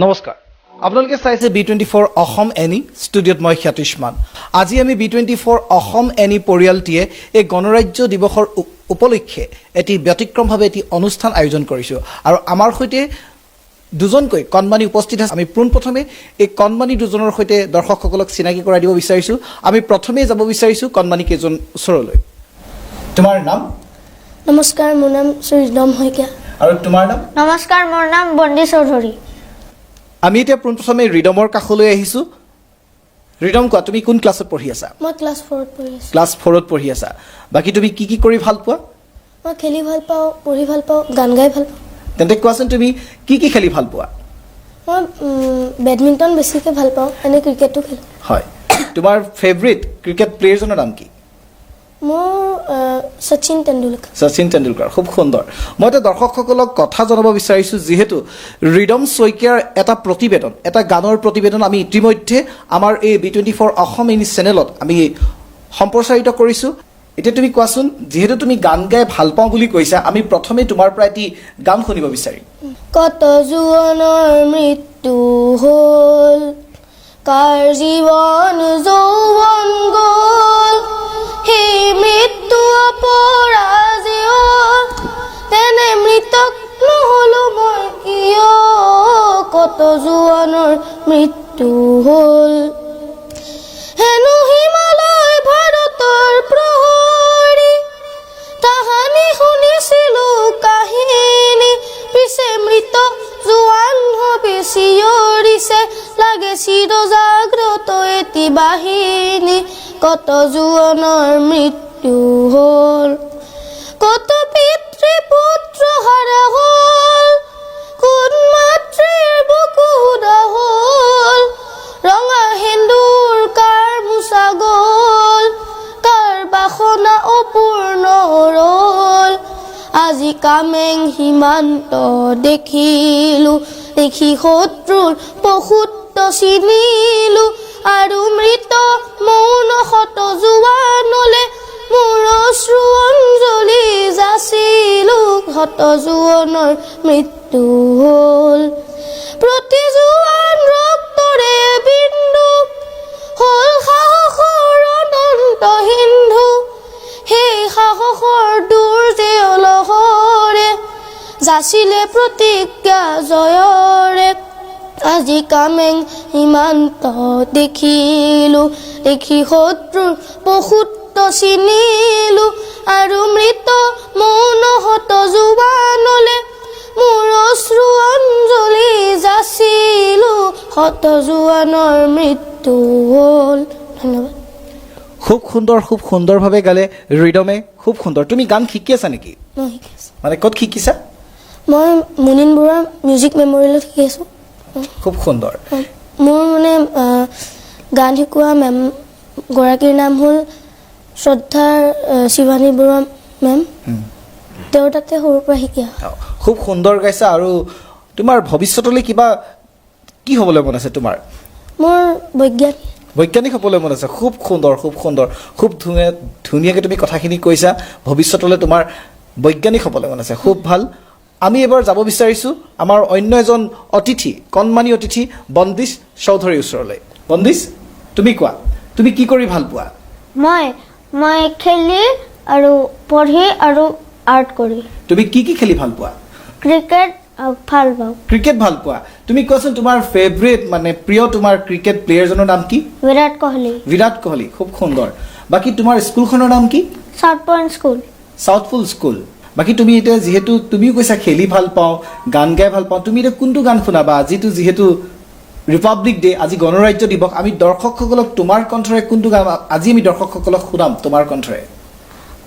নমস্কাৰ আপোনালোকে চাইছে B24 অসম এনি ষ্টুডিঅ'ত মই খ্যাতিষ্মান আজি আমি B24 অসম এনি পৰিয়ালটিয়ে এই গণৰাজ্য দিৱসৰ উপলক্ষে এটি ব্যতিক্ৰমভাৱে এটি অনুষ্ঠান আয়োজন কৰিছো আৰু আমাৰ সৈতে দুজনকৈ কণমানি উপস্থিত আছে আমি পোনপ্ৰথমে এই কণমানি দুজনৰ সৈতে দৰ্শকসকলক চিনাকি কৰাই দিব বিচাৰিছো আমি প্ৰথমে যাব বিচাৰিছো কণমানি কেইজন ওচৰলৈ তোমাৰ নাম নমস্কাৰ মোৰ নাম শ্ৰীদম শইকীয়া আৰু তোমাৰ নাম নমস্কাৰ মোৰ নাম বন্দী চৌধুৰী আমি এতিয়া পোনপ্ৰথমে ৰিডমৰ কাষলৈ আহিছো ৰিডম কোৱা তুমি কোন ক্লাছত পঢ়ি আছা মই ক্লাছ 4ত পঢ়ি আছো ক্লাছ 4ত পঢ়ি আছা বাকি তুমি কি কৰি ভাল পোৱা মই খেলি ভাল পাওঁ পঢ়ি ভাল পাওঁ গান গাই ভাল পাওঁ তেন্তে কোৱাচোন তুমি কি খেলি ভাল পোৱা মই বেডমিণ্টন বেছিকৈ ভাল পাওঁ এনে ক্ৰিকেটো খেলোঁ হয় তোমাৰ ফেভৰিট ক্ৰিকেট প্লেয়াৰজনৰ নাম কি মোৰ শচীন তেণ্ডুলকাৰ খুব সুন্দৰ মই এটা দৰ্শকসকলক কথা জনাব বিচাৰিছো যিহেতু ৰিডম শইকীয়াৰ এটা প্ৰতিবেদন এটা গানৰ প্ৰতিবেদন আমি ইতিমধ্যে আমাৰ এই B24 অসম এনি চেনেলত আমি সম্প্ৰচাৰিত কৰিছো এতিয়া তুমি কোৱাচোন যিহেতু তুমি গান গাই ভাল পাওঁ বুলি কৈছা আমি প্ৰথমে তোমাৰ পৰা এটি গান শুনিব বিচাৰিম কত জুৱনৰ মৃত্যু হ'ল কাৰ জীৱন যৌৱন গ'ল সেই মৃত্যু অপৰাজেয় তেনে মৃতক নহলো মই কিয় কত জুৱনৰ মৃত্যু হ'ল হেনো হিমালয় ভাৰতৰ প্ৰহৰী তাহানি শুনিছিলো কাহিনী পিছে মৃত জোৱান হবি চিঞৰিছে লাগে চিৰ জাগ্ৰত এটি বাহিনী কত জুৱনৰ মৃত্যু হ'ল কত পিতৃ পুত্ৰ হাৰা হ'ল কোন মাতৃৰ বুকু সুদা হ'ল ৰঙা সেন্দুৰ কাৰ মোচা গ'ল কাৰ বাসনা অপূৰ্ণ ৰ'ল আজি কামেং সীমান্ত দেখিলো দেখি শত্ৰুৰ পশুত্ব চিনিলো আৰু মৃত মৌন শত জোৱানলে মোৰ অশ্ৰু অঞ্জলি যাচিলো শত জোৱানৰ মৃত্যু হ'ল প্ৰতি জোৱান ৰক্তৰে বিন্দু হ'ল সাহসৰ অনন্ত সিন্ধু সেই সাহসৰ দূৰ যে অলহৰে যাচিলে প্ৰতিজ্ঞা জয়ৰে আজি কামেং সীমান্ত দেখিলো দেখি শত্ৰুৰ পশুত্ব চিনিলো আৰু মৃত মৌন শত জোৱানলে মোৰ অশ্ৰু অঞ্জলি যাচিলো শত জোৱানৰ মৃত্যু হ'ল ধন্যবাদ খুব সুন্দৰভাৱে গালে ৰিডমে খুব সুন্দৰ তুমি গান শিকি আছা নেকি মই শিকিছোঁ মানে ক'ত শিকিছা মই মুনিন বৰুৱা মিউজিক মেমৰিয়েলত শিকি আছোঁ খুব সুন্দৰ মোৰ মানে গান শিকোৱা মেম গৰাকীৰ নাম হ'ল শ্ৰদ্ধাৰ শিৱানী বৰুৱা মেম তেওঁৰ তাতে সৰুৰ পৰা শিকি খুব সুন্দৰ গাইছা আৰু তোমাৰ ভৱিষ্যতলৈ কিবা কি হ'বলৈ মন আছে তোমাৰ মোৰ বৈজ্ঞানিক হ'বলৈ মন আছে খুব সুন্দৰ খুব ধুনীয়াকৈ তুমি কথাখিনি কৈছা ভৱিষ্যতলৈ তোমাৰ বৈজ্ঞানিক হ'বলৈ মন আছে খুব ভাল আমি এবাৰ যাব বিচাৰিছোঁ আমাৰ অন্য এজন অতিথি কণমানি অতিথি বন্দিশ চৌধুৰীৰ ওচৰলৈ বন্দিশ তুমি কোৱা তুমি কি কৰি ভাল পোৱা মই খেলি আৰু পঢ়ি আৰু আৰ্ট কৰি তুমি কি খেলি ভাল পোৱা ক্ৰিকেট ভাল পাওঁ ক্ৰিকেট ভাল পোৱা তুমি কোৱাচোন তোমাৰ ফেভৰেট মানে প্ৰিয় তোমাৰ ক্ৰিকেট প্লেয়াৰজনৰ নাম কি বিৰাট কোহলি খুব সুন্দৰ বাকি তোমাৰ স্কুলখনৰ নাম কি সাউথফুল স্কুল বাকি তুমি এতিয়া যিহেতু তুমিও কৈছা খেলি ভাল পাওঁ গান গাই ভাল পাওঁ তুমি এতিয়া কোনটো গান শুনাবা আজিতো যিহেতু ৰিপাব্লিক ডে আজি গণৰাজ্য দিৱস আমি দৰ্শকসকলক তোমাৰ কণ্ঠৰে কোনটো গান আজি আমি দৰ্শকসকলক শুনাম তোমাৰ কণ্ঠৰে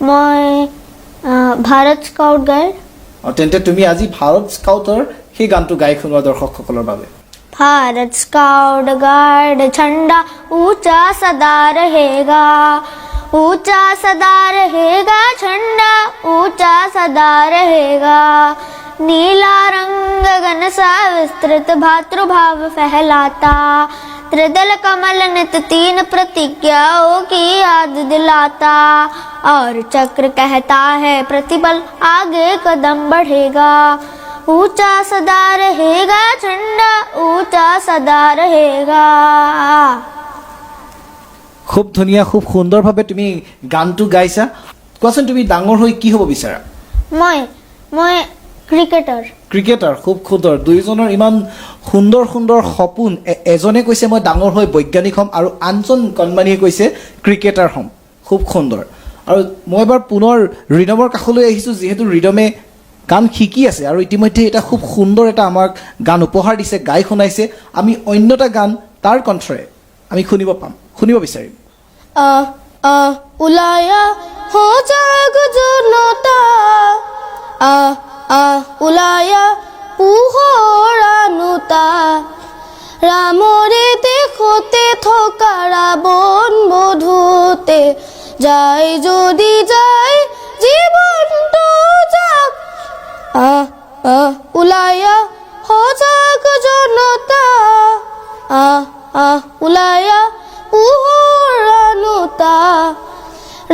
মই ভাৰত স্কাউট গাইড তেন্তে তুমি আজি ভাৰত স্কাউটৰ সেই গানটো গাই শুনোৱা দৰ্শকসকলৰ বাবে भारत स्काउट गार्ड झंडा ऊंचा सदा रहेगा झंडा ऊंचा सदा रहेगा नीला रंग गगन सा विस्तृत भातृभाव फैलाता त्रिदल कमल नित तीन प्रतिज्ञाओं की याद दिलाता और चक्र कहता है प्रतिबल आगे कदम बढ़ेगा ऊंचा सदा रहेगा झंडा ऊंचा सदा रहेगा খুব ধুনীয়া খুব সুন্দৰভাৱে তুমি গানটো গাইছা কোৱাচোন তুমি ডাঙৰ হৈ কি হ'ব বিচাৰা মই ক্ৰিকেটাৰ ক্ৰিকেটাৰ খুব সুন্দৰ দুইজনৰ ইমান সুন্দৰ সুন্দৰ সপোন এজনে কৈছে মই ডাঙৰ হৈ বৈজ্ঞানিক হ'ম আৰু আনজন কণমানিয়ে কৈছে ক্ৰিকেটাৰ হ'ম খুব সুন্দৰ আৰু মই এবাৰ পুনৰ ৰিদমৰ কাষলৈ আহিছোঁ যিহেতু ৰিদমে গান শিকি আছে আৰু ইতিমধ্যে এটা খুব সুন্দৰ এটা আমাক গান উপহাৰ দিছে গাই শুনাইছে আমি অন্য এটা গান তাৰ কণ্ঠৰে আমি শুনিব বিচাৰিম উলায়া हो जाग জনতা উলায়া পোহৰানুতা ৰামৰে দেশতে থকা ৰাৱণ বধূতে যায় যদি যায় জীৱনটো যাক উলায়া সজাগ জনতা উলায়া পোহৰানুতা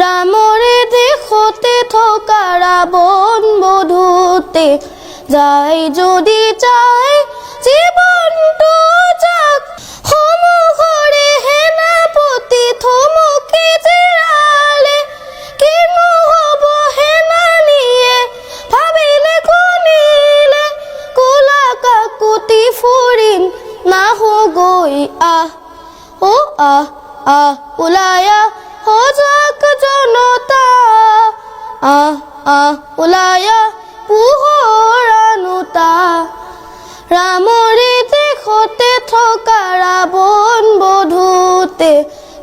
ৰামৰে দেশতে থকা ৰাৱণ বধূতে যায় যদি যায় জীৱনটো যাক সমুখৰে সেনাপতি থমকি জিৰালে কিনো হ'ব সেনানীয়ে ভাবিলে কণিলে কোলা কাকুতি ফুৰিম নাহো গৈ উলায়া সজাগ জনতা উলায়া পোহৰানুতা ৰামৰে দেশতে থকা ৰাৱণ বধূতে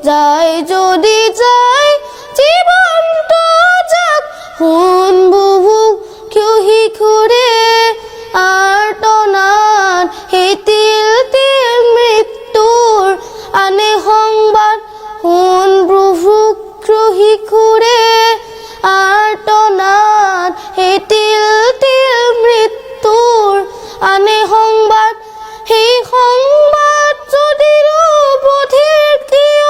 যায় যদি যায় জীৱনটো যাক সোণ বুভুক শিশুৰে আৰ্তনাদ সেই তিল তিল মৃত্যুৰ আনে সংবাদ সোণ বুভুক শিশুৰে আৰ্তনাদ সেই তিল তিল মৃত্যুৰ আনে সংবাদ সেই সংবাদ যদি বধিৰ কিয়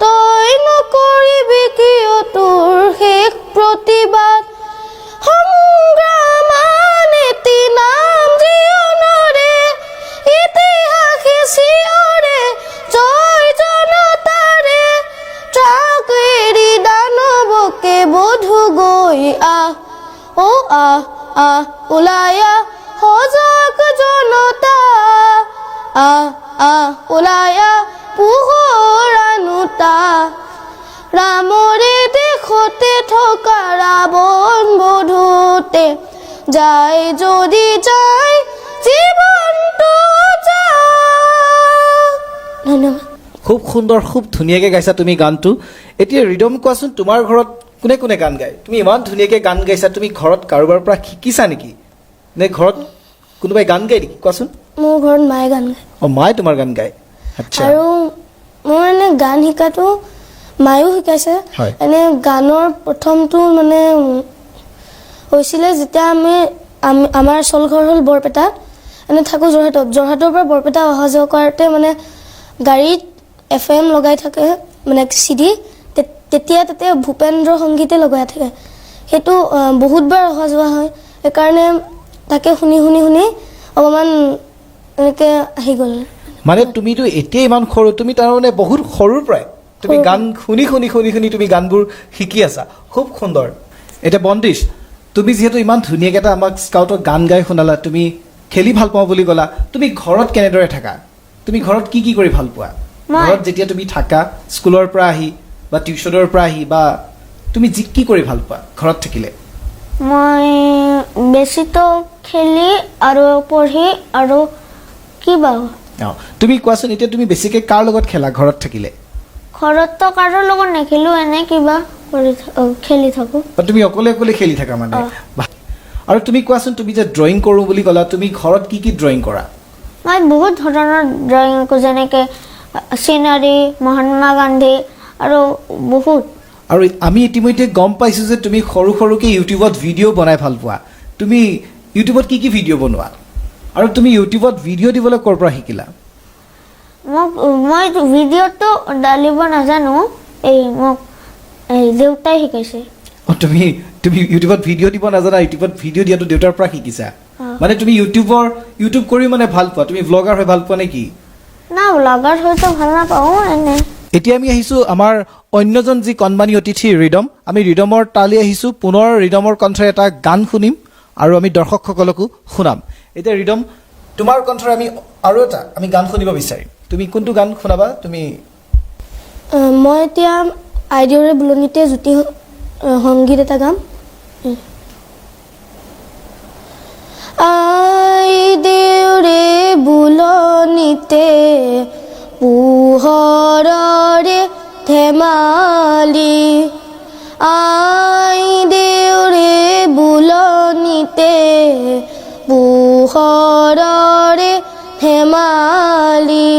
তই নকৰিবি কিয় তোৰ শেষ প্ৰতিবাদ সংগ্ৰাম আনেতি নাম জীৱনৰে ইতিহাসে চিঞৰে জয় জনতাৰে ট্ৰাক এৰি দানৱকে বধু গৈ উলায়া সজাগ জনতা উলায়া পোহৰানুতা ৰামৰে দেশতে থকা ৰাৱণ বধূতে যায় যদি যায় জীৱনটো যাক ধন্যবাদ খুব সুন্দৰ খুব ধুনীয়াকৈ গাইছা তুমি গানটো এতিয়া ৰিদম কোৱাচোন তোমাৰ ঘৰত কোনে কোনে গান গায় তুমি ইমান ধুনীয়াকৈ গান গাইছা তুমি ঘৰত কাৰোবাৰ পৰা শিকিছা নেকি নে ঘৰত কোনোবাই গান গায় নেকি কোৱাচোন মোৰ ঘৰত মায়ে গান গায় মায়ে তোমাৰ গান গায় আচ্ছা আৰু মোৰ এনে গান শিকাটো মায়েও শিকাইছে হয়। এনে গানৰ প্ৰথমটো মানে হৈছিলে যেতিয়া আমাৰ আচল ঘৰ হ'ল বৰপেটাত এনে থাকোঁ যোৰহাটৰ পৰা বৰপেটা অহা যোৱা কৰোঁতে মানে গাড়ীত FM লগাই থাকে মানে CD তেতিয়া তাতে ভূপেন্দ্ৰ সংগীতে লগাই থাকে সেইটো বহুতবাৰ অহা যোৱা হয় সেইকাৰণে তাকে শুনি অকণমান এনেকৈ আহি গ'ল মানে তুমিতো এতিয়া ইমান সৰু তুমি তাৰমানে বহুত সৰুৰ পৰাই তুমি গান শুনি তুমি গানবোৰ শিকি আছা খুব সুন্দৰ এতিয়া বন্দিশ তুমি যিহেতু ইমান ধুনীয়াকৈ এটা আমাক স্কাউটৰ গান গাই শুনালা তুমি খেলি ভাল পাওঁ বুলি ক'লা তুমি ঘৰত কেনেদৰে থাকা তুমি ঘৰত কি কৰি ভাল পোৱা ঘৰত যেতিয়া তুমি থাকা স্কুলৰ পৰা আহি বা টিউচনৰ পৰা আহি বা তুমি কি কৰি ভাল পোৱা ঘৰত থাকিলে মই বেছিতো খেলি আৰু পঢ়ি আৰু কিবা তুমি কোৱাচোন এতিয়া তুমি বেছিকৈ কাৰ লগত খেলা ঘৰত থাকিলে ঘৰততো কাৰো লগত নেখেলো এনে কিবা খেলি থাকোঁ তুমি অকলে খেলি থাকা মানে আৰু তুমি কোৱাচোন তুমি যে ড্ৰয়িং কৰোঁ বুলি ক'লা তুমি ঘৰত কি ড্ৰয়িং কৰা মই বহুত ধৰণৰ ড্ৰয়িং কৰোঁ যেনেকৈ চিনাৰী মহাত্মা গান্ধী আৰু বহুত আৰু আমি ইতিমধ্যে গম পাইছোঁ যে তুমি সৰুকৈ ইউটিউবত ভিডিঅ' বনাই ভাল পোৱা তুমি ইউটিউবত কি ভিডিঅ' বনোৱা আৰু তুমি ইউটিউবত ভিডিঅ' দিবলৈ ক'ৰ পৰা শিকিলা মই ভিডিঅ'টো ডালিব নাজানো মোক দেউতাই শিকাইছে তুমি ইউটিউবত ভিডিঅ' দিব নাজানা ইউটিউবত ভিডিঅ' দিয়াটো দেউতাৰ পৰা শিকিছা মানে তুমি ইউটিউব কৰি মানে ভাল পোৱা, তুমি ব্লগাৰ হৈ ভাল পোৱা নেকি? না ব্লগাৰ হয়তো ভাল নাপাওঁ এনে। এতিয়া আমি আহিছোঁ আমাৰ অন্যজন যি কণমানি অতিথি ৰিদম, আমি ৰিদমৰ তালৈ আহিছোঁ। পুনৰ ৰিদমৰ কণ্ঠৰে এটা গান শুনিম আৰু আমি দৰ্শকসকলকো শুনাম। এতিয়া ৰিদম, তোমাৰ কণ্ঠৰে আৰু এটা আমি গান শুনিব বিচাৰিম। তুমি কোনটো গান শুনাবা? তুমি মই এতিয়া আইদেউৰে বুলনিতে জ্যোতি সংগীত এটা গাম। আইদেউৰে বুলনিতে পোহৰৰে ধেমালি, আইদেউৰে বুলনিতে পোহৰৰে ধেমালি,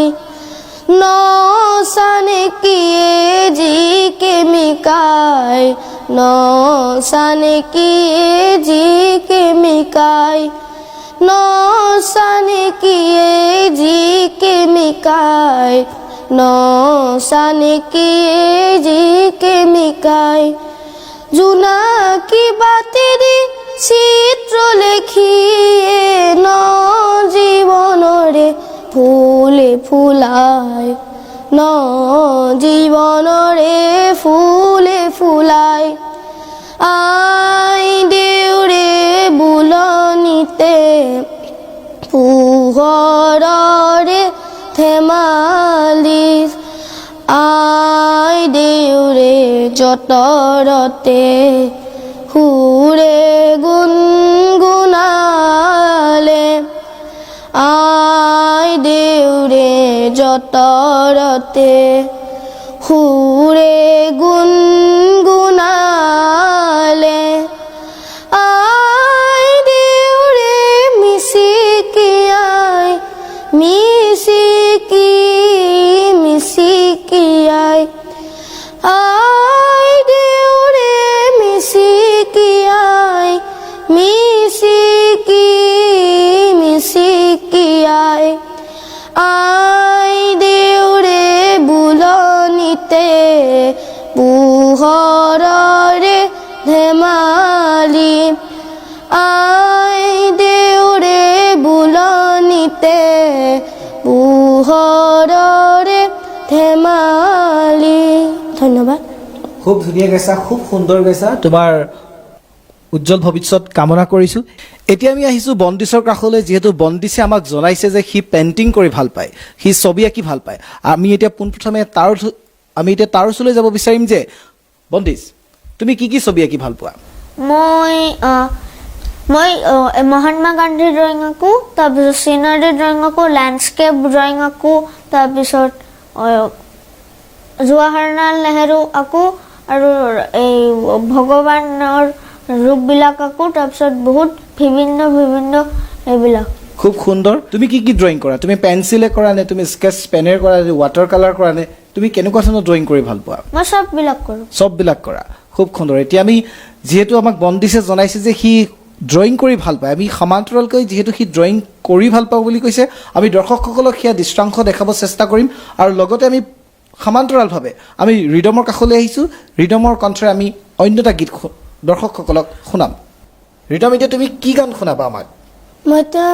নচানে কিয়ে যি কেমিকাই, নচানে কিয়ে যি কেমিকাই, নচানে কিয়ে যি কেমিকাই, নচানে কিয়ে যি কেমিকাই, জোনাকী বাটেদি চিত্ৰ লেখিয়ে ন জীৱনৰে ফুলে ফুলাই, ন জীৱনৰে ফুলে ফুলাই, আইদেউৰে বুলনিতে পোহৰৰে ধেমালি, আইদেউৰে যতৰতে সুৰে গুণগুণালে, আইদেউৰে যতৰতে সুৰে গুণগুণালে, আইদেউৰে মিচিকিয়াই, মিচিকিয়াই, আইদেউৰে মিচিকিয়াই, মিচিকিয়াই, আইদেউৰে বুলনিতে পোহৰৰে ধেমালি, আইদেউৰে বুলনিতে পোহৰৰে ধেমালি। ধন্যবাদ। খুব ধুনীয়া গাইছা, খুব সুন্দৰ গাইছা। তোমাৰ উজ্জ্বল ভৱিষ্যত কামনা কৰিছোঁ। এতিয়া আমি আহিছোঁ বন্দিছৰ কাষলৈ, যিহেতু বন্দিছে আমাক জনাইছে যে সি পেইণ্টিং কৰি ভাল পায়, সি ছবি আঁকি ভাল পায়। আমি এতিয়া পোনপ্ৰথমে তাৰ ওচৰলৈ যাব বিচাৰিম যে বন্দিছ, তুমি কি ছবি আঁকি ভাল পোৱা? মই মহাত্মা গান্ধী ড্ৰয়িং আঁকো, তাৰপিছত চিনাৰী ড্ৰয়িং আঁকো, লেণ্ডস্কেপ ড্ৰয়িং আঁকো, তাৰপিছত জৱাহৰলাল নেহেৰু আঁকো, আৰু এই ভগৱানৰ ৰূপবিলাক আঁকো, তাৰপিছত বহুত বিভিন্ন এইবিলাক। খুব সুন্দৰ। তুমি কি ড্ৰয়িং কৰা? তুমি পেঞ্চিলে কৰা নে, তুমি স্কেচ পেনেৰে কৰা নে, ৱাটাৰ কালাৰ কৰা নে? তুমি কেনেকুৱা ধৰণৰ ড্ৰয়িং কৰি ভাল পোৱা? মই চববিলাক কৰোঁ। চববিলাক কৰা, খুব সুন্দৰ। এতিয়া আমি যিহেতু আমাক বন্দিছে জনাইছে যে সি ড্ৰয়িং কৰি ভাল পায়, আমি সমান্তৰালকৈ যিহেতু সি ড্ৰয়িং কৰি ভাল পাওঁ বুলি কৈছে, আমি দৰ্শকসকলক সেয়া দৃশ্যাংশ দেখাব চেষ্টা কৰিম। আৰু লগতে আমি সমান্তৰালভাৱে আমি ৰিদমৰ কাষলৈ আহিছোঁ। ৰিদমৰ কণ্ঠৰে আমি অন্য এটা গীত দৰ্শকসকলক শুনাম। ৰিদম, এতিয়া তুমি কি গান শুনাবা আমাক? মই এতিয়া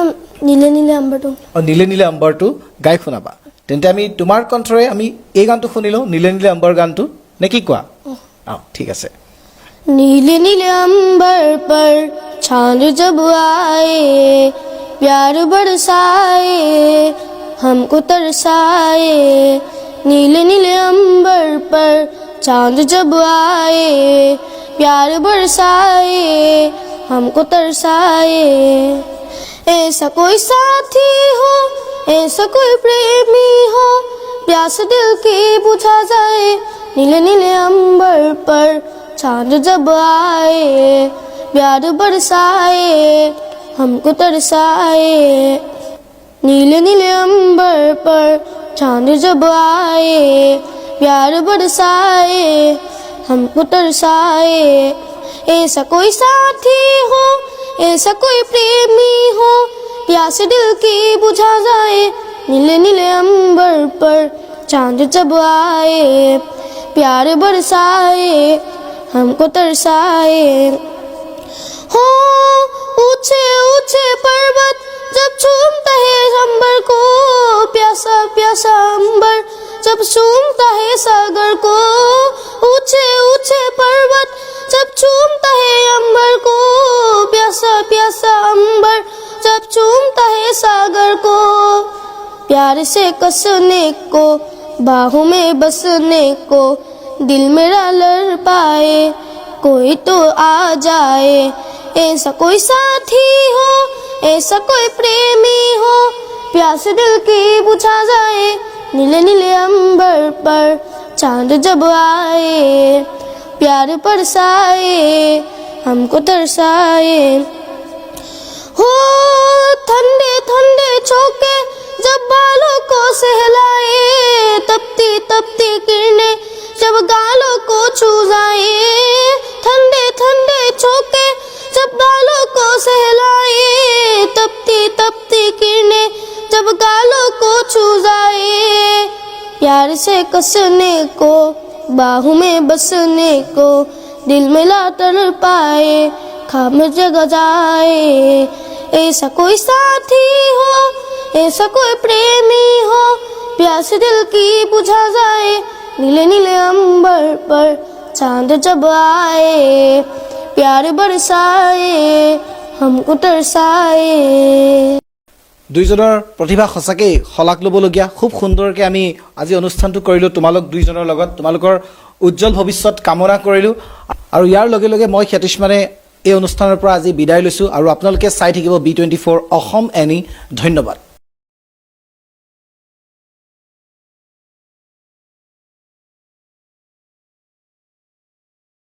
নীলে নীলে আম্বাৰটো। নীলে নীলে আম্বাৰটো গাই শুনাবা। তেন্তে আমি তোমাৰ কণ্ঠৰে আমি এই গানটো শুনি লওঁ, নীলে নীলে আম্বাৰ গানটো, নে কি কোৱা? ঠিক আছে। नीले नीले अंबर पर चांद जब आए, प्यार बरसाए, हमको तरसाए, नीले नीले अंबर पर चांद जब आए, प्यार बरसाए, हमको तरसाए, ऐसा कोई साथी हो, ऐसा कोई प्रेमी हो, प्यास दिल की बुझा जाए, नीले नीले अंबर पर चांद जब आए, प्यार बरसाए, हमको तरसाए, नीले नीले अंबर पर चांद जब आए, प्यार बरसाए, हमको तरसाए, ऐसा कोई साथी हो, ऐसा कोई प्रेमी हो, प्यास दिल की बुझा जाए, नीले नीले अंबर पर चांद जब आए, प्यार बरसाए, हमको तरसाए, हो ऊंचे ऊंचे पर्वत जब चूमता है अंबर को, प्यासा प्यासा अंबर जब चूमता है सागर को, ऊंचे ऊंचे पर्वत जब चूमता है अंबर को, प्यासा प्यासा अंबर जब चूमता है सागर को, प्यार से कसने को, बाहों में बसने को, दिल मेरा लड़ पाए, कोई तो आ जाए, ऐसा कोई साथी हो, ऐसा कोई प्रेमी हो, प्यास दिल की बुझा जाए, नीले नीले अंबर पर चांद जब आए, प्यार बरसाए, हमको तरसाए। हो ठंडे ठंडे झोंके जब बालों को सहलाए, तपती तपती किरणें जब गालों को छू जाए, ठंडे ठंडे झोंके जब बालों को सहलाए, तपती तपती किरणें जब गालों को छू जाए, प्यार से कसने को, बाहों में बसने को, दिल मिला तर पाए, ख्वाब में जग जाए, ऐसा कोई साथी हो, ऐसा कोई प्रेमी हो, प्यास दिल की बुझा जाए, नीले नीले अंबर पर चांद जब आए, प्यार बरसाए, हमको तरसाए। দুইজনৰ প্ৰতিভা সঁচাকৈ শলাগ ল'বলগীয়া। খুব সুন্দৰকৈ আমি আজি অনুষ্ঠানটো কৰিলোঁ তোমালোক দুইজনৰ লগত। তোমালোকৰ উজ্জ্বল ভৱিষ্যত কামনা কৰিলোঁ আৰু ইয়াৰ লগে লগে মই খ্যাতিষ্মানে এই অনুষ্ঠানৰ পৰা আজি বিদায় লৈছোঁ আৰু আপোনালোকে চাই থাকিব B24 অসম এনি। ধন্যবাদ।